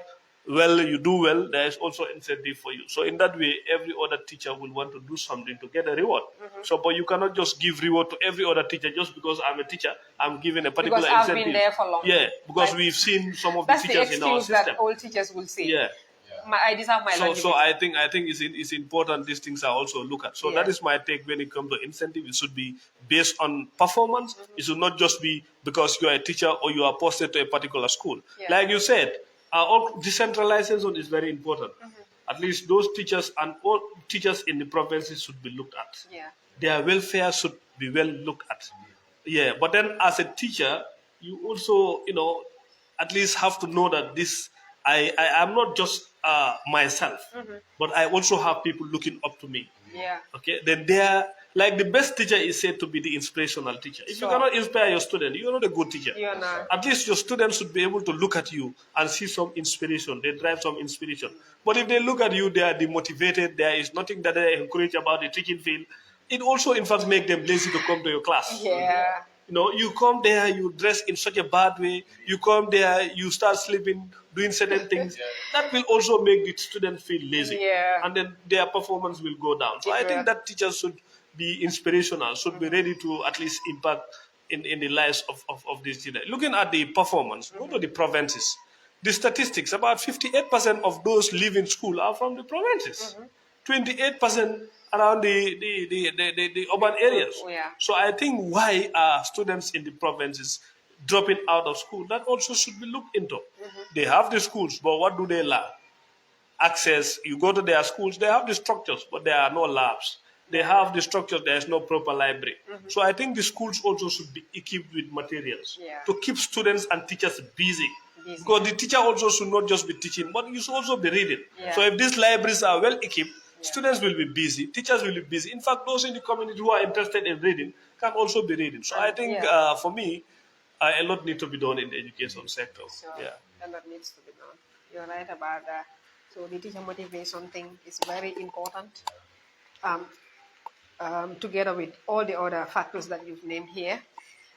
well, you do well, there is also incentive for you. So in that way, every other teacher will want to do something to get a reward. So, but you cannot just give reward to every other teacher just because I'm a teacher, I'm given a particular incentive.
Because I've been there for long.
Yeah, because we've seen some of the teachers in our system.
That's the excuse that all teachers will say. I deserve my longevity.
So I think it's important these things are also looked at. So that is my take when it comes to incentive. It should be based on performance. It should not just be because you are a teacher or you are posted to a particular school. Like you said, decentralization is very important. At least those teachers and all teachers in the provinces should be looked at. Their welfare should be well looked at. But then as a teacher, you also, at least have to know that this, I am not just myself, but I also have people looking up to me. Okay, then they are, like the best teacher is said to be the inspirational teacher. If you cannot inspire your student, you're not a good teacher. At least your students should be able to look at you and see some inspiration. They drive some inspiration. But if they look at you, they are demotivated. There is nothing that they encourage about the teaching field. It also, in fact, makes them lazy to come to your class. You come there, you dress in such a bad way. You come there, you start sleeping, doing certain things. That will also make the students feel lazy. And then their performance will go down. So I think that teachers should be inspirational, should be ready to at least impact in the lives of these children. Looking at the performance, go to the provinces. The statistics, about 58% of those leaving school are from the provinces. 28% around the urban areas.
Yeah.
So I think why are students in the provinces dropping out of school? That also should be looked into. They have the schools, but what do they lack? Access. You go to their schools, they have the structures, but there are no labs. They have the structures, there is no proper library. So I think the schools also should be equipped with materials to keep students and teachers busy. Because the teacher also should not just be teaching, but you should also be reading. So if these libraries are well equipped, students will be busy, teachers will be busy. In fact, those in the community who are interested in reading can also be reading. So I think for me, a lot needs to be done in the education sector.
So a lot needs to be done. You're right about that. So the teacher motivation thing is very important. Together with all the other factors that you've named here.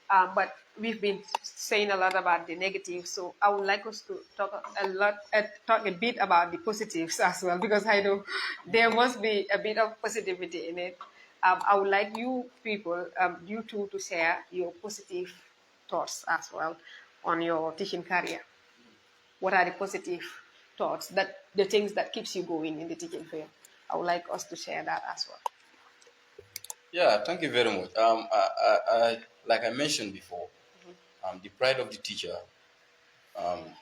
But we've been saying a lot about the negatives, so I would like us to talk a bit about the positives as well, because I know there must be a bit of positivity in it. I would like you people, you two, to share your positive thoughts as well on your teaching career. What are the positive thoughts, the things that keeps you going in the teaching field? I would like us to share that as well.
Yeah, thank you very much. Like I mentioned before, the pride of the teacher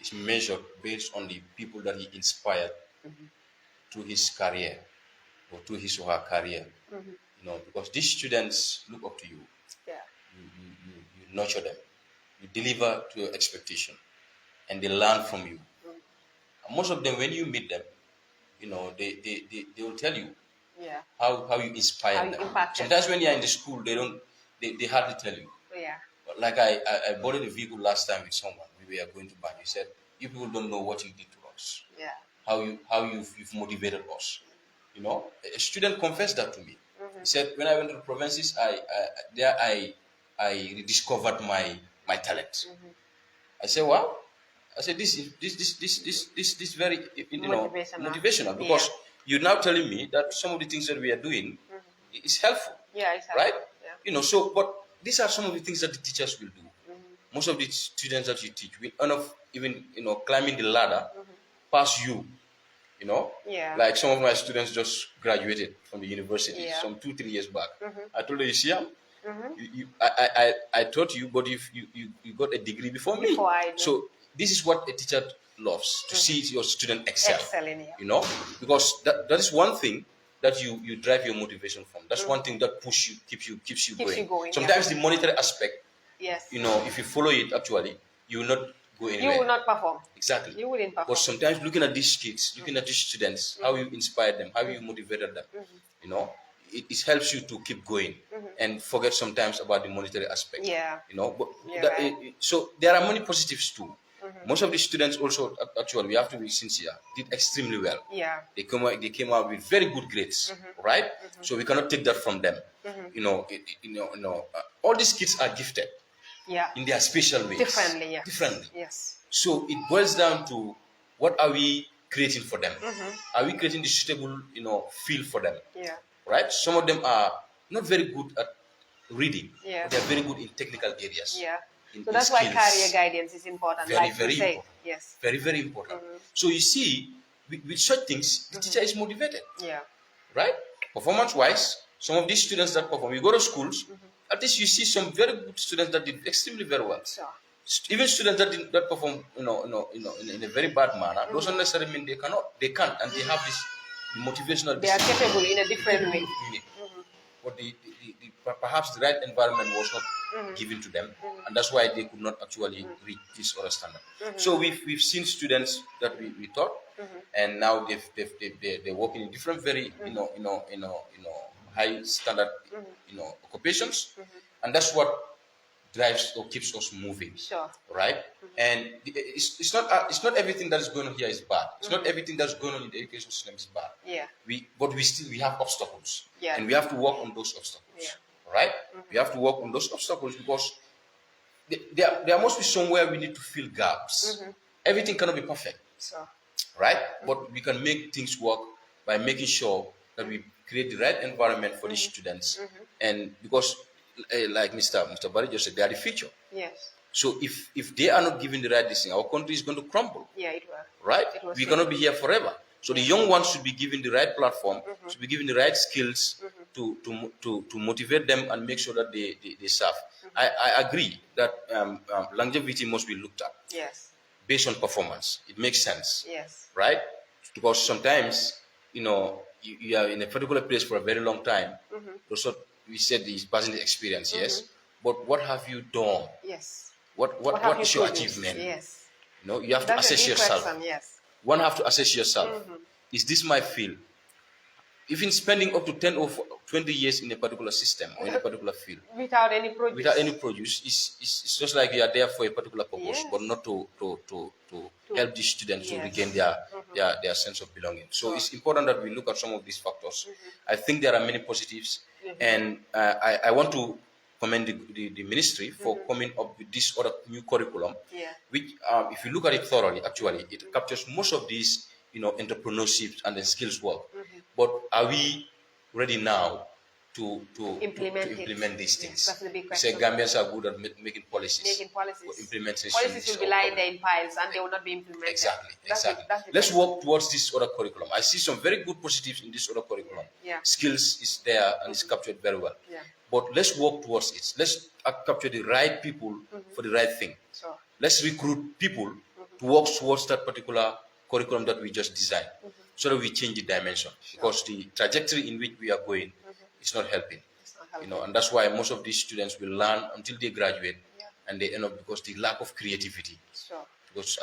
is measured based on the people that he inspired through his career or through his or her career. You know, because these students look up to you.
Yeah.
You nurture them. You deliver to your expectation, and they learn from you. And most of them, when you meet them, you know, they will tell you how you inspire them. Sometimes when you're in the school, they hardly tell you.
Yeah.
But like I boarded a vehicle last time with someone. We were going to buy. He said, "You people don't know what you did to us.
Yeah.
How you've motivated us." You know, a student confessed that to me. He said, "When I went to the provinces, I rediscovered my talent." I said, "Well," I said, "This is very motivational because you're now telling me that some of the things that we are doing is helpful."
Yeah, exactly.
Right?
Yeah.
You know, so but these are some of the things that the teachers will do. Most of the students that you teach will end up even climbing the ladder past you. You know, like some of my students just graduated from the university some 2-3 years back. I told her, "You see, I taught you, but you got a degree before me." So this is what a teacher loves, to see your student excel.
Excelling,
You know, because that is one thing that you drive your motivation from. That's one thing that keeps you going. Sometimes the monetary aspect, you know, if you follow it, actually, you will not go anywhere.
You will not perform.
Exactly.
You wouldn't perform.
But sometimes looking at these kids, looking at these students, how you inspired them, how you motivated them, you know, it helps you to keep going and forget sometimes about the monetary aspect.
Yeah.
You know, but so there are many positives too. Most of the students also, actually, we have to be sincere, did extremely well.
Yeah.
They came out with very good grades, right? So we cannot take that from them. You know, all these kids are gifted.
Yeah.
In their special ways.
Differently, yeah.
Differently.
Yes.
So it boils down to, what are we creating for them? Are we creating the suitable, field for them?
Yeah.
Right? Some of them are not very good at reading.
Yeah.
But they're very good in technical areas.
Yeah. So that's why career guidance is important.
Very,
like
very
you say.
important.
Yes.
Very, very important. So you see, with such things, the teacher is motivated.
Yeah.
Right? Performance-wise, some of these students that perform, you go to schools, at least you see some very good students that did extremely very well.
Sure.
Even students that perform, in a very bad manner, doesn't necessarily mean they cannot. They can, and they have this motivational.
They are capable in a different way.
But perhaps the right environment was not given to them, and that's why they could not actually reach this other standard. So we've seen students that we taught, and now they're working in different very high standard occupations, and that's what drives or keeps us moving.
Sure.
Right? And it's not everything that is going on here is bad. It's not everything that's going on in the education system is bad.
Yeah.
But we have obstacles.
Yeah.
And we have to work on those obstacles.
Yeah.
Right? We have to work on those obstacles because there must be somewhere we need to fill gaps. Everything cannot be perfect.
Sure.
Right? But we can make things work by making sure that we create the right environment for the students. And because like Mr. Barry just said, they are the future.
Yes.
So if they are not given the right thing, our country is going to crumble.
Yeah, it will.
Right?
It will
We cannot be here forever. So the young ones should be given the right platform, should be given the right skills, to motivate them and make sure that they serve. I agree that longevity must be looked at.
Yes.
Based on performance. It makes sense.
Yes.
Right? Because sometimes, you are in a particular place for a very long time. Also, we said the personal experience, yes. But what have you done?
Yes.
What is your
produced?
achievement?
Yes.
You have to
That's a
assess
big
yourself.
question, yes.
One have to assess yourself. Is this my field? Even spending up to 10 or 20 years in a particular system or in a particular field
Without any produce.
It's just like you are there for a particular purpose,
Yes.
but not to help the students to regain their sense of belonging. So it's important that we look at some of these factors. I think there are many positives, and I want to commend the ministry for coming up with this other new curriculum, which, if you look at it thoroughly, actually, it captures most of these, entrepreneurship and the skills work. But are we ready now to implement these things?
That's the big
You say
question.
Gambians are good at making policies. But implementation
Policies will be lying there in piles and they will not be implemented.
Exactly.
That's the
Let's
question.
work towards this other curriculum. I see some very good positives in this other curriculum.
Yeah.
Skills is there and it's captured very well.
Yeah.
But let's work towards it. Let's capture the right people for the right thing.
Sure.
Let's recruit people to work towards that particular curriculum that we just designed, so that we change the dimension. Because the trajectory in which we are going is not helping. And that's why most of these students will learn until they graduate, and they end up because the lack of creativity.
Sure.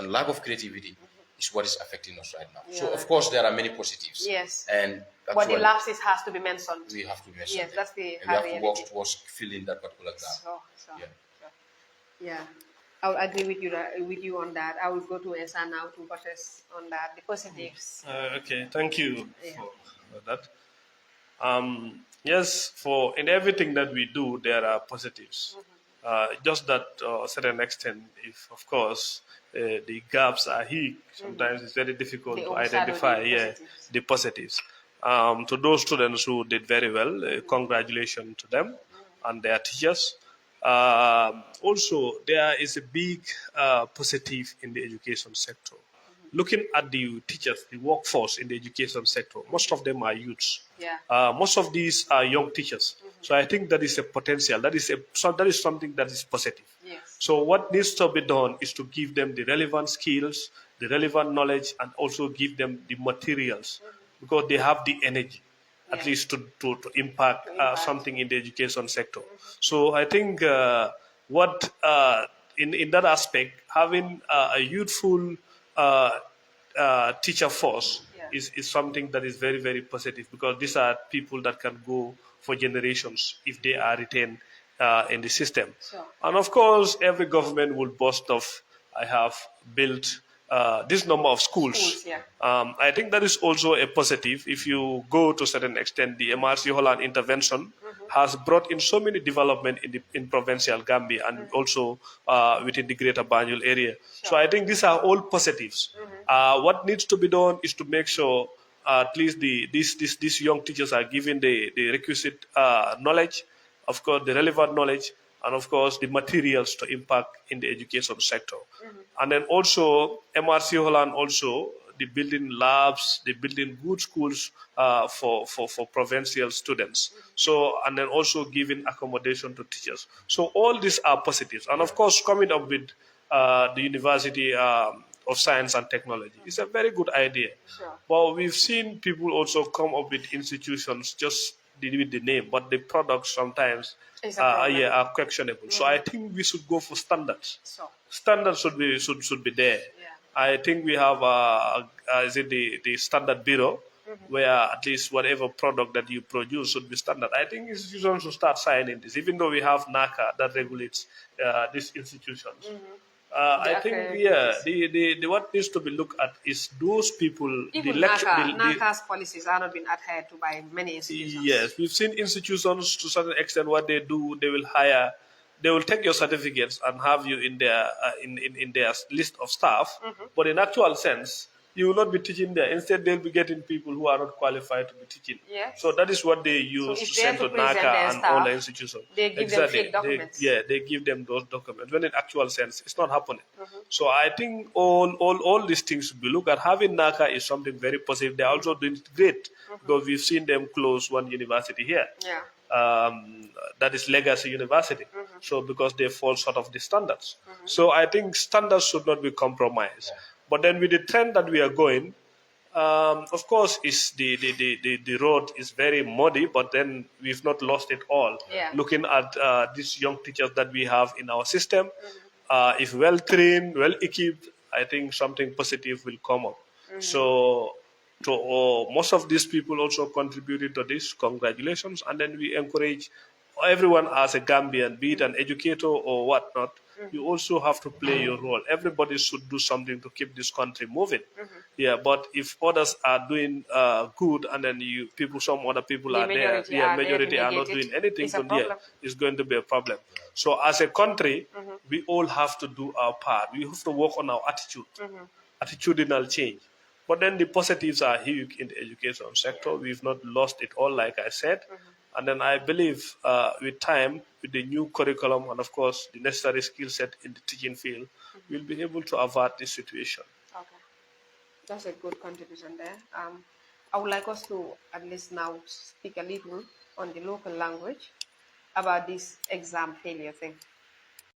And lack of creativity is what is affecting us right now. So of course there are many positives.
Yes.
And
but the lapses has to be mentioned.
We have to mention.
Yes, that's the
and we have to work towards filling that particular gap.
Sure. Yeah. I would agree with you on that. I will go to Essa now to process on that, the positives.
Okay, thank you for that. Yes, in everything that we do, there are positives. Just that certain extent, if of course the gaps are huge, sometimes it's very difficult to identify the positives. To those students who did very well, congratulations to them and their teachers. Also, there is a big positive in the education sector. Looking at the teachers, the workforce in the education sector, most of them are youths. Most of these are young teachers. So I think that is a potential. That is something that is positive. So what needs to be done is to give them the relevant skills, the relevant knowledge, and also give them the materials, because they have the energy, at least to impact something in the education sector. So I think in that aspect, having a youthful teacher force is something that is very, very positive, because these are people that can go for generations if they are retained in the system. And of course, every government will boast of, I have built this number of schools. I think that is also a positive. If you go to a certain extent, the MRC Holland intervention has brought in so many development in provincial Gambia and also within the greater Banjul area. So I think these are all positives. What needs to be done is to make sure at least these young teachers are given the requisite knowledge, of course, the relevant knowledge, and of course the materials to impact in the education sector. And then also MRC Holland also the building labs, the building good schools for provincial students. So, and then also giving accommodation to teachers. So all these are positives. And of course, coming up with the University of Science and Technology is a very good idea. But we've seen people also come up with institutions just with the name, but the products sometimes are questionable. So I think we should go for standards. Standards should be there. I think we have the standard bureau, where at least whatever product that you produce should be standard. I think institutions should start signing this, even though we have NACA that regulates these institutions. I think the what needs to be looked at is those people.
Even NACA's policies are not being adhered to by many institutions.
Yes, we've seen institutions to a certain extent. What they do, they will take your certificates and have you in their in their list of staff. But in actual sense, you will not be teaching there. Instead, they'll be getting people who are not qualified to be teaching.
Yes.
So that is what they
So
use
if
to
they have
send
to
to
present
NACA
their
and all the
staff,
institutions.
they give them fake documents.
They give them those documents. When in actual sense, it's not happening. So I think all these things should be looked at. Having NACA is something very positive. They're also doing great because we've seen them close one university here.
Yeah.
That is Legacy University. So because they fall short of the standards. So I think standards should not be compromised. But then with the trend that we are going, of course, is the road is very muddy, but then we've not lost it all.
Yeah.
Looking at these young teachers that we have in our system, if well trained, well equipped, I think something positive will come up. So, to most of these people also contributed to this. Congratulations, and then we encourage everyone as a Gambian, be it an educator or whatnot. You also have to play your role. Everybody should do something to keep this country moving. Yeah, but if others are doing good, and then some other people
The
are there,
majority are there to
majority are not
negate it,
doing anything,
it's a
then
problem.
it's going to be a problem. So as a country, we all have to do our part. We have to work on our attitude, attitudinal change. But then the positives are huge in the education sector. We've not lost it all, like I said. And then I believe with time, with the new curriculum and, of course, the necessary skill set in the teaching field, we'll be able to avert this situation.
Okay. That's a good contribution there. I would like us to at least now speak a little on the local language about this exam failure thing.